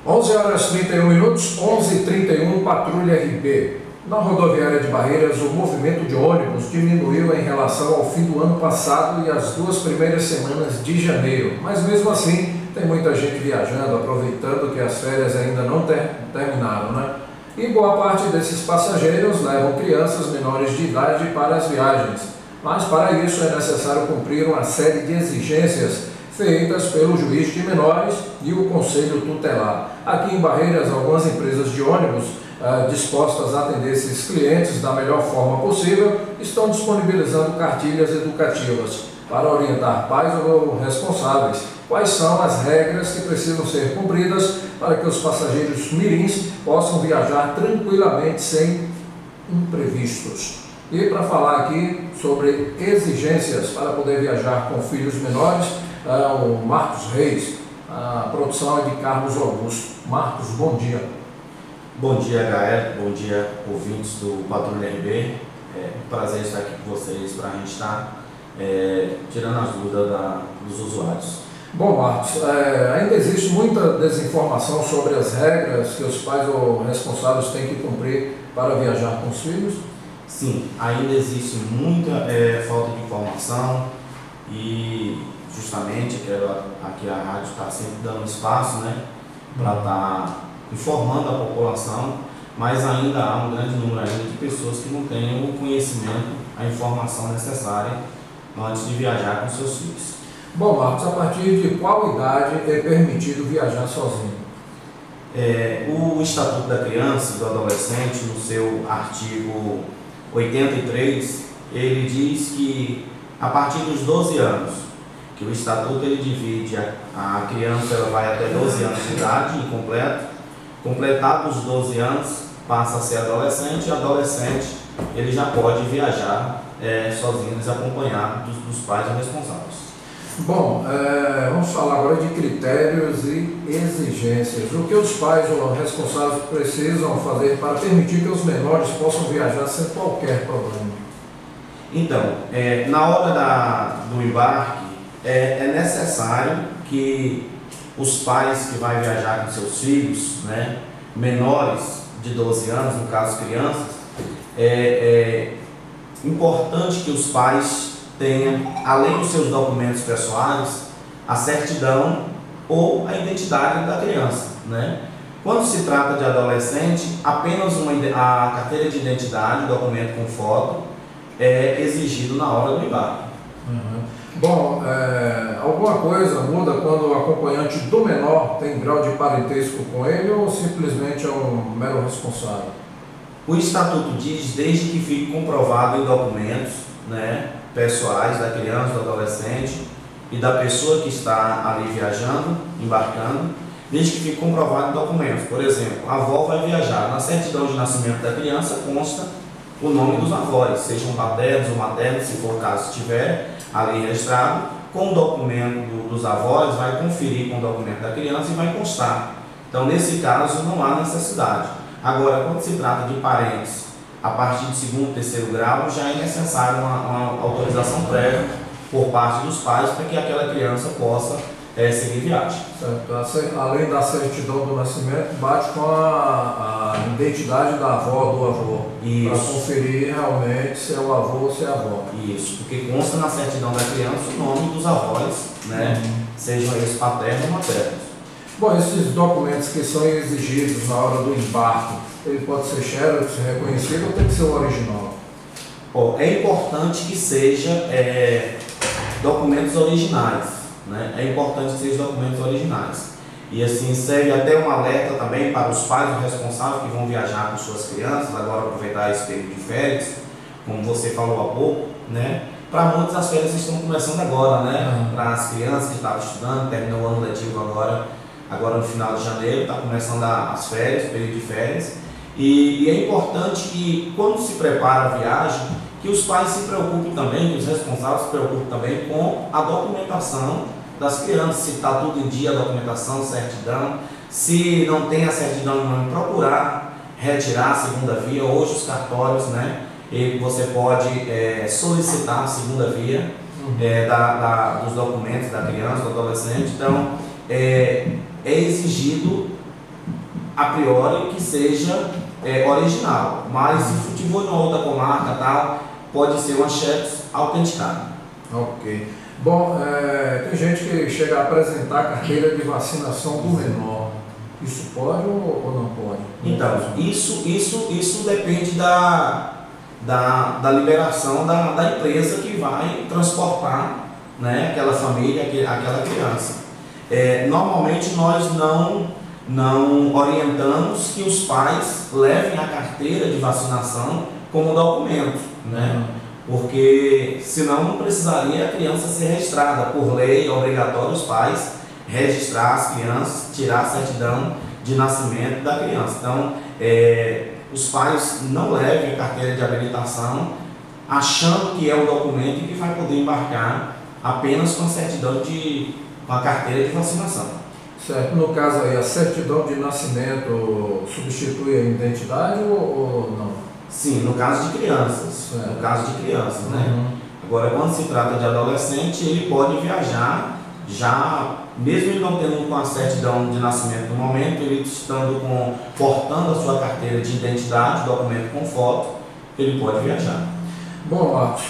11 horas 31 minutos, 11h31, Patrulha RP. Na rodoviária de Barreiras, o movimento de ônibus diminuiu em relação ao fim do ano passado e as 2 primeiras semanas de janeiro. Mas mesmo assim, tem muita gente viajando, aproveitando que as férias ainda não terminaram, né? E boa parte desses passageiros levam crianças menores de idade para as viagens. Mas para isso é necessário cumprir uma série de exigências feitas pelo juiz de menores e o conselho tutelar. Aqui em Barreiras, algumas empresas de ônibus dispostas a atender esses clientes da melhor forma possível estão disponibilizando cartilhas educativas para orientar pais ou responsáveis quais são as regras que precisam ser cumpridas para que os passageiros mirins possam viajar tranquilamente sem imprevistos. E para falar aqui sobre exigências para poder viajar com filhos menores, o Marcos Reis, a produção é de Carlos Augusto. Marcos, bom dia. Bom dia, Gael. Bom dia, ouvintes do Patrulha RB. É um prazer estar aqui com vocês para a gente estar tirando as dúvidas dos usuários. Bom, Marcos, ainda existe muita desinformação sobre as regras que os pais ou responsáveis têm que cumprir para viajar com os filhos? Sim, ainda existe muita falta de informação e justamente aqui a rádio está sempre dando espaço, né, para estar informando a população, mas ainda há um grande número ainda de pessoas que não têm o conhecimento, a informação necessária antes de viajar com seus filhos. Bom, Marcos, a partir de qual idade é permitido viajar sozinho? O Estatuto da Criança e do Adolescente, no seu artigo 83, ele diz que a partir dos 12 anos, que o Estatuto ele divide a criança, ela vai até 12 anos de idade, incompleto. Completados os 12 anos, passa a ser adolescente, e adolescente ele já pode viajar sozinho, desacompanhado dos pais responsáveis. Bom, vamos falar agora de critérios e exigências. O que os pais ou responsáveis precisam fazer para permitir que os menores possam viajar sem qualquer problema? Então, na hora do embarque, é necessário que os pais que vão viajar com seus filhos, né, menores de 12 anos, no caso crianças, é importante que os pais tenham, além dos seus documentos pessoais, a certidão ou a identidade da criança, né? Quando se trata de adolescente, apenas a carteira de identidade, documento com foto, é exigido na hora do embarque. Bom, alguma coisa muda quando o acompanhante do menor tem grau de parentesco com ele ou simplesmente é um mero responsável? O Estatuto diz desde que fique comprovado em documentos, né, pessoais da criança, do adolescente e da pessoa que está ali viajando, embarcando, desde que fique comprovado em documentos. Por exemplo, a avó vai viajar, na certidão de nascimento da criança consta o nome dos avós, sejam paternos ou maternos, se for o caso estiver ali registrado, com o documento dos avós, vai conferir com o documento da criança e vai constar. Então, nesse caso, não há necessidade. Agora, quando se trata de parentes, a partir de 2º, 3º grau, já é necessário uma autorização prévia por parte dos pais para que aquela criança possa seguir viagem. Certo. Além da certidão do nascimento, bate com a identidade da avó ou do avô, para conferir realmente se é o avô ou se é a avó. Isso, porque consta na certidão da criança o nome dos avós, né? Sejam eles paternos ou maternos. Bom, esses documentos que são exigidos na hora do embarque, ele pode ser xerox, reconhecido ou tem que ser o original? É importante que seja documentos originais. Né? É importante que sejam documentos originais. E assim serve até um alerta também para os pais e responsáveis que vão viajar com suas crianças, agora aproveitar esse período de férias, como você falou há pouco, né? Para muitos as férias estão começando agora, né? Para as crianças que estavam estudando, terminou o ano letivo agora no final de janeiro, está começando as férias, o período de férias. E é importante que quando se prepara a viagem, que os pais se preocupem também, que os responsáveis se preocupem também com a documentação das crianças, se está tudo em dia, a documentação, certidão, se não tem a certidão, procurar retirar a segunda via. Hoje os cartórios, né, e você pode solicitar a segunda via dos documentos da criança, do adolescente. Então, é exigido a priori que seja original, mas se for numa outra comarca tal, pode ser uma cheques autenticada. Ok. Bom, tem gente que chega a apresentar a carteira de vacinação do menor. Isso pode ou não pode? Então, isso depende da liberação da empresa que vai transportar, né, aquela família, aquela criança. Normalmente nós não orientamos que os pais levem a carteira de vacinação como documento, né? Porque senão não precisaria a criança ser registrada. Por lei, é obrigatório os pais registrar as crianças, tirar a certidão de nascimento da criança. Então, os pais não levem a carteira de habilitação achando que é o documento e que vai poder embarcar apenas com a certidão com a carteira de vacinação. Certo. No caso aí, a certidão de nascimento substitui a identidade ou não? Sim, no caso de crianças. Certo. No caso de crianças, né? Agora, quando se trata de adolescente, ele pode viajar já, mesmo ele não tendo com a certidão de nascimento no momento, ele estando portando a sua carteira de identidade, documento com foto, ele pode viajar. Bom, Marcos,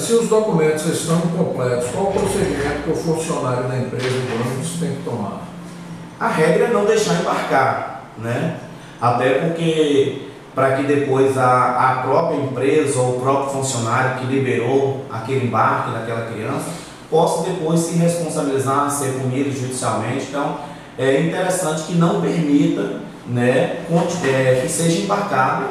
se os documentos estão incompletos, qual o procedimento que o funcionário da empresa de ônibus tem que tomar? A regra é não deixar embarcar, né? Até porque, para que depois a própria empresa ou o próprio funcionário que liberou aquele embarque daquela criança possa depois se responsabilizar, ser punido judicialmente. Então, é interessante que não permita, né, que seja embarcado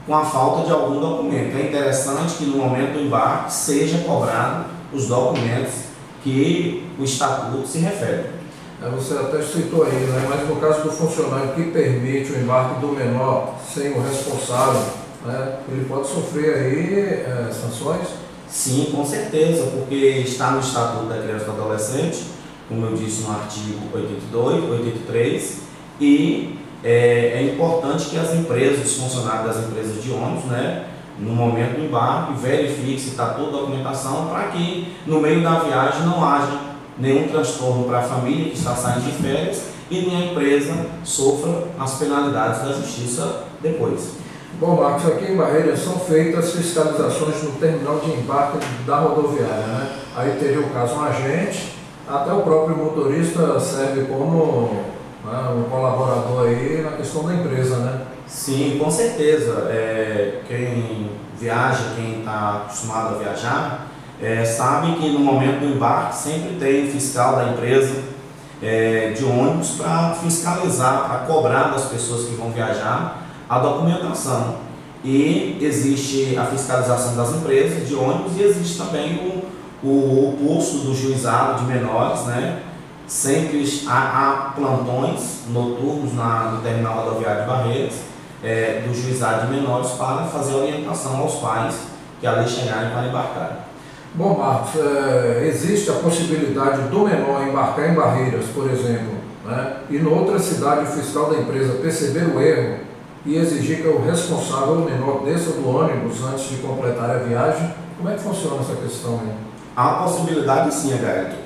com a falta de algum documento. É interessante que no momento do embarque seja cobrado os documentos que o estatuto se refere. Você até citou aí, né? Mas no caso do funcionário que permite o embarque do menor sem o responsável, né, ele pode sofrer aí sanções? Sim, com certeza, porque está no Estatuto da Criança e do Adolescente, como eu disse no artigo 82, 83, e é importante que as empresas, os funcionários das empresas de ônibus, né, no momento do embarque, verifiquem se está toda a documentação para que no meio da viagem não haja nenhum transtorno para a família que está saindo de férias e nem a empresa sofra as penalidades da justiça depois. Bom, Marcos, aqui em Barreiras são feitas fiscalizações no terminal de embarque da rodoviária, né? Aí teria o caso um agente, até o próprio motorista serve como um colaborador aí na questão da empresa, né? Sim, com certeza. Quem viaja, quem está acostumado a viajar, sabe que no momento do embarque sempre tem fiscal da empresa de ônibus para fiscalizar, para cobrar das pessoas que vão viajar a documentação. E existe a fiscalização das empresas de ônibus e existe também o pulso do juizado de menores, né? Sempre há plantões noturnos no terminal rodoviário de Barreiras do juizado de menores para fazer orientação aos pais que ali chegarem para embarcar. Bom, Marcos, existe a possibilidade do menor embarcar em Barreiras, por exemplo, né, e em outra cidade o fiscal da empresa perceber o erro e exigir que o responsável, o menor, desça do ônibus antes de completar a viagem? Como é que funciona essa questão aí? Há uma possibilidade sim, Agarito.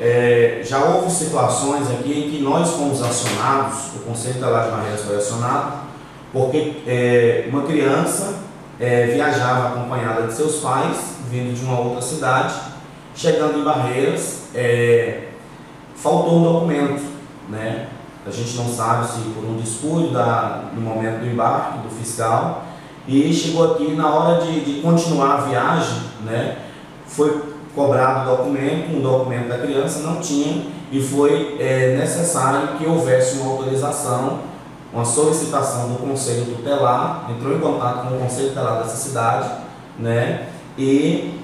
Já houve situações aqui em que nós fomos acionados, o Conselho Tutelar de Barreiras foi acionado, porque uma criança viajava acompanhada de seus pais, vindo de uma outra cidade, chegando em Barreiras, faltou um documento, né? A gente não sabe se por um descuido no momento do embarque do fiscal, e chegou aqui na hora de continuar a viagem, né? Foi cobrado um documento da criança, não tinha, e foi necessário que houvesse uma autorização, uma solicitação do Conselho Tutelar, entrou em contato com o Conselho Tutelar dessa cidade, né? E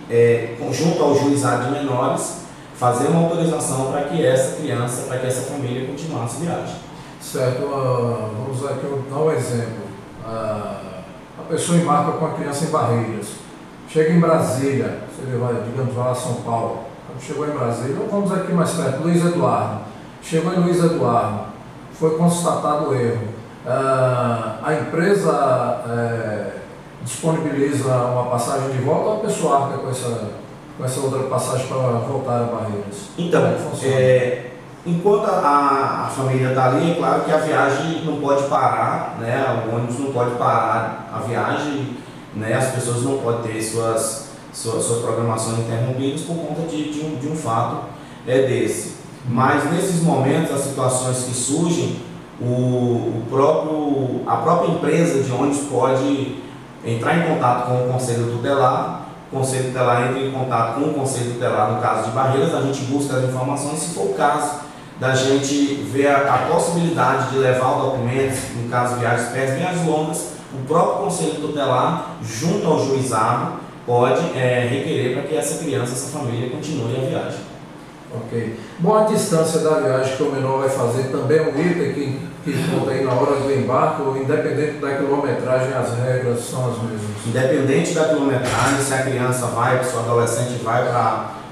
junto ao juizado de menores, fazer uma autorização para que essa criança, para que essa família continuasse a viagem. Certo, vamos aqui dar um exemplo. A pessoa embarca com a criança em Barreiras, chega em Brasília, você vai, digamos, vai lá a São Paulo, chegou em Brasília, ou vamos aqui mais perto, Luiz Eduardo, chegou em Luiz Eduardo, foi constatado o erro, a empresa disponibiliza uma passagem de volta ou a pessoa arca com essa outra passagem para voltar a Barreiras? Então, Enquanto a família está ali, é claro que a viagem não pode parar, né? O ônibus não pode parar a viagem, né? As pessoas não podem ter suas programações interrompidas por conta de um fato desse. Mas nesses momentos, as situações que surgem, a própria empresa de ônibus pode entrar em contato com o Conselho Tutelar, o Conselho Tutelar entra em contato com o Conselho Tutelar no caso de Barreiras, a gente busca as informações, se for o caso da gente ver a possibilidade de levar o documento, no caso de viagens perto, viagens longas, o próprio Conselho Tutelar, junto ao juizado, pode requerer para que essa criança, essa família continue a viagem. Ok. Bom, a distância da viagem que o menor vai fazer também é um item que conta aí na hora do embarque, ou independente da quilometragem, as regras são as mesmas? Independente da quilometragem, se a criança vai, se o adolescente vai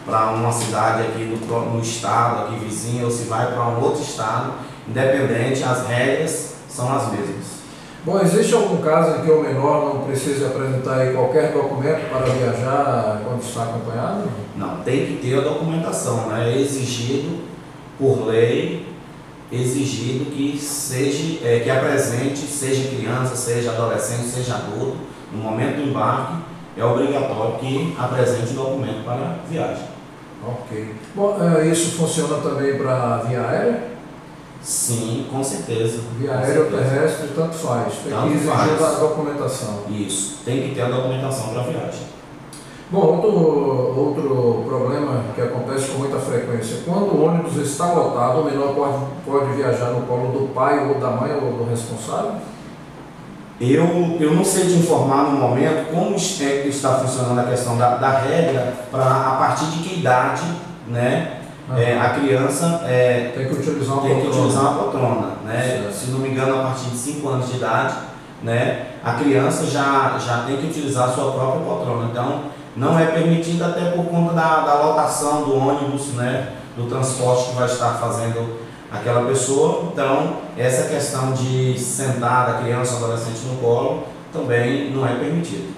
para uma cidade aqui no estado, aqui vizinho, ou se vai para um outro estado, independente, as regras são as mesmas. Bom, existe algum caso em que o menor não precise apresentar aí qualquer documento para viajar quando está acompanhado? Não, tem que ter a documentação, né? É exigido por lei, exigido que que apresente, seja criança, seja adolescente, seja adulto, no momento do embarque, é obrigatório que apresente o documento para a viagem. Ok. Bom, isso funciona também para via aérea? Sim, com certeza. Via aérea ou terrestre, tanto faz. Tem que exigir a documentação. Isso, tem que ter a documentação para a viagem. Bom, outro problema que acontece com muita frequência, quando o ônibus está lotado, o menor pode viajar no colo do pai ou da mãe ou do responsável? Eu não sei te informar no momento como está funcionando a questão da regra, a partir de que idade, né? A criança tem que utilizar uma poltrona, né? Se não me engano, a partir de 5 anos de idade, né? A criança já tem que utilizar a sua própria poltrona. Então, não é permitido até por conta da lotação do ônibus, né? Do transporte que vai estar fazendo aquela pessoa. Então, essa questão de sentar a criança ou adolescente no colo também não é permitido.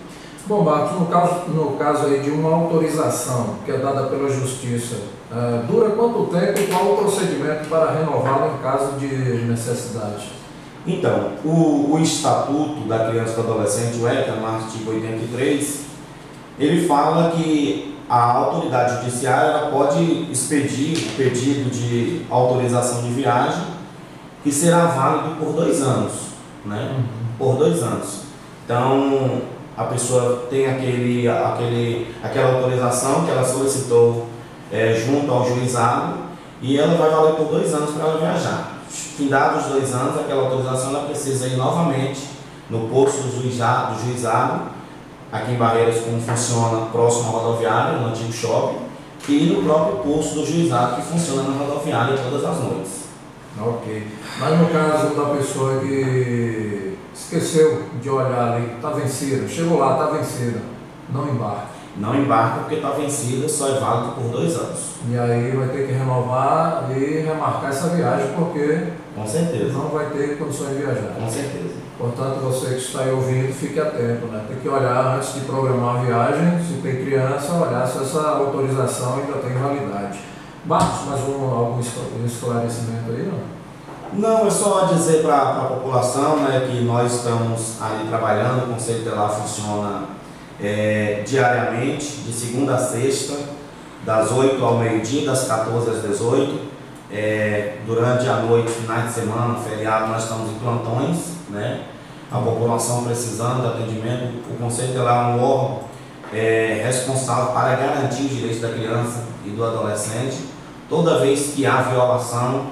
Bom, Marcos, no caso aí de uma autorização que é dada pela Justiça, dura quanto tempo e qual o procedimento para renová-la em caso de necessidade? Então, o Estatuto da Criança e do Adolescente, o ECA, no artigo 83, ele fala que a autoridade judiciária ela pode expedir o pedido de autorização de viagem, que será válido por 2 anos, né? Por 2 anos. Então, a pessoa tem aquela autorização que ela solicitou junto ao juizado e ela vai valer por 2 anos para ela viajar. Findados os 2 anos, aquela autorização ela precisa ir novamente no posto do juizado, aqui em Barreiras, como funciona próximo à rodoviária, no antigo shopping, e no próprio posto do juizado, que funciona na rodoviária todas as noites. Ok. Mas no caso da pessoa que esqueceu de olhar ali, está vencida, chegou lá, está vencida, não embarca. Não embarca porque está vencida, só é válido por 2 anos. E aí vai ter que renovar e remarcar essa viagem porque com certeza não vai ter condições de viajar. Com certeza. Portanto, você que está aí ouvindo, fique atento, né? Tem que olhar antes de programar a viagem, se tem criança, olhar se essa autorização ainda tem validade. Marcos, mais algum esclarecimento aí, não? Não, é só dizer para a população, né, que nós estamos ali trabalhando, o Conselho Tutelar funciona diariamente, de segunda a sexta, das 8 ao meio-dia, das 14 às 18. Durante a noite, finais de semana, feriado, nós estamos em plantões, né? A população precisando de atendimento. O Conselho Tutelar é um órgão responsável para garantir os direitos da criança e do adolescente. Toda vez que há violação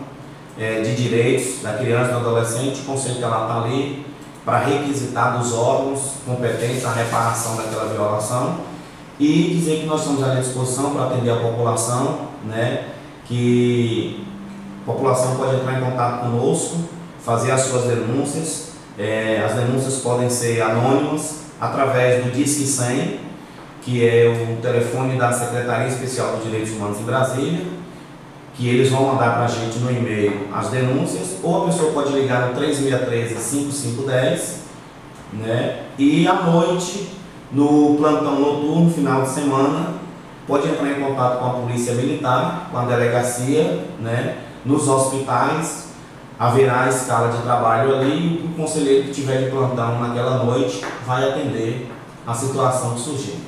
de direitos da criança e do adolescente, o Conselho Tutelar está ali para requisitar dos órgãos competentes a reparação daquela violação e dizer que nós estamos à disposição para atender a população, né? Que a população pode entrar em contato conosco, fazer as suas denúncias. As denúncias podem ser anônimas através do Disque 100, que é o telefone da Secretaria Especial dos Direitos Humanos em Brasília, que eles vão mandar para a gente no e-mail as denúncias, ou a pessoa pode ligar no 3613-5510, né? E à noite, no plantão noturno, final de semana, pode entrar em contato com a Polícia Militar, com a delegacia, né? nos hospitais haverá escala de trabalho ali e o conselheiro que tiver de plantão naquela noite vai atender a situação que surgir.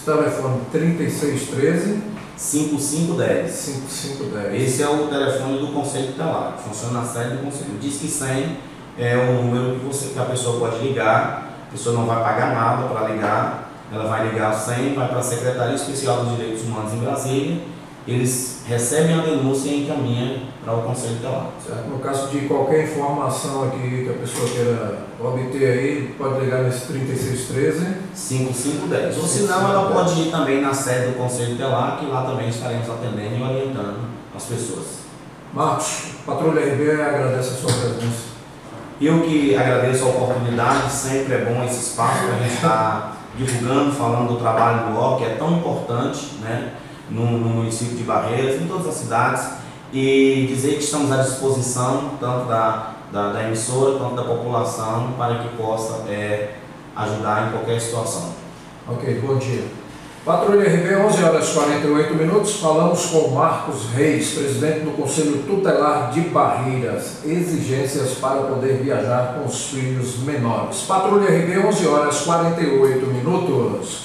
Telefone 3613 5510. 5510. Esse é o telefone do Conselho Tutelar, que funciona na sede do Conselho. Diz que 100 é o número que a pessoa pode ligar, a pessoa não vai pagar nada para ligar, ela vai ligar 100, vai para a Secretaria Especial dos Direitos Humanos em Brasília, eles recebem a denúncia e encaminham para o Conselho Tutelar. Certo. No caso de qualquer informação aqui que a pessoa queira obter aí, pode ligar nesse 3613 5510. Ou senão ela pode ir também na sede do Conselho Tutelar, que lá também estaremos atendendo e orientando as pessoas. Marcos, Patrulha RB agradece a sua presença. Eu que agradeço a oportunidade, sempre é bom esse espaço para a gente estar divulgando, falando do trabalho do OR, que é tão importante, né, no município de Barreiras, em todas as cidades, e dizer que estamos à disposição, tanto da emissora quanto da população, para que possa ajudar em qualquer situação. Ok, bom dia. Patrulha RB, 11 horas e 48 minutos, falamos com Marcos Reis, presidente do Conselho Tutelar de Barreiras, exigências para poder viajar com os filhos menores. Patrulha RB, 11 horas e 48 minutos.